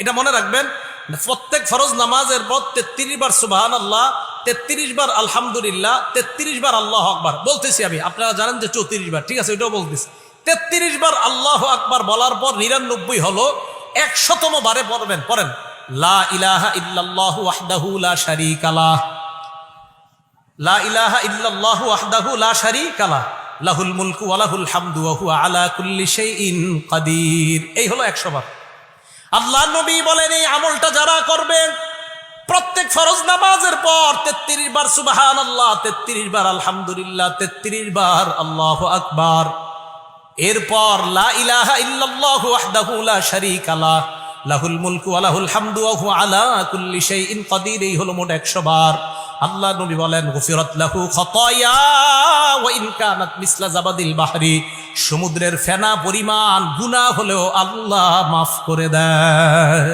এটা মনে রাখবেন, প্রত্যেক ফরজ নামাজের পর 33 বার সুবহানাল্লাহ, 33 বার আলহামদুলিল্লাহ, 33 বার আল্লাহু আকবার বলতেছি আমি। আপনারা জানেন যে 34 বার, ঠিক আছে, এটাও বলতেছি। 33 বার আল্লাহু আকবার বলার পর 99 হলো 100তম বারে পড়বেন। পড়েন লা ইলাহা ইল্লাল্লাহু ওয়াহদাহু লা শারীকা লাহ, লা ইলাহা ইল্লাল্লাহু ওয়াহদাহু লা শারীকা লাহ, লাহুল মুলকু ওয়া লাহুল হামদু ওয়া হুয়া আলা কুল্লি শাইইন কাদির। এই হলো 100 বার। আল্লাহ নবী বলেন এই আমলটা যারা করবে প্রত্যেক ফরজ নামাজের পর 33 বার সুবহানাল্লাহ, 33 বার আলহামদুলিল্লাহ, 33 বার আল্লাহু আকবার, এরপর লা ইলাহা ইল্লাল্লাহু ওয়াহদাহু লা শারীকা লাহ, লাহুল মুলকু ওয়া লাহুল হামদু ওয়া হুয়া আলা কুল্লি শাইইন কাদির। এই হলো মোট 100 বার। আল্লাহ নবী বলেন গুফিরাত লাহু খাতায়া ওয়া ইন কানাত মিসলা জাবাদিল বাহরি, সমুদ্রের ফেনা পরিমাণ গুনাহ হলেও আল্লাহ মাফ করে দেয়।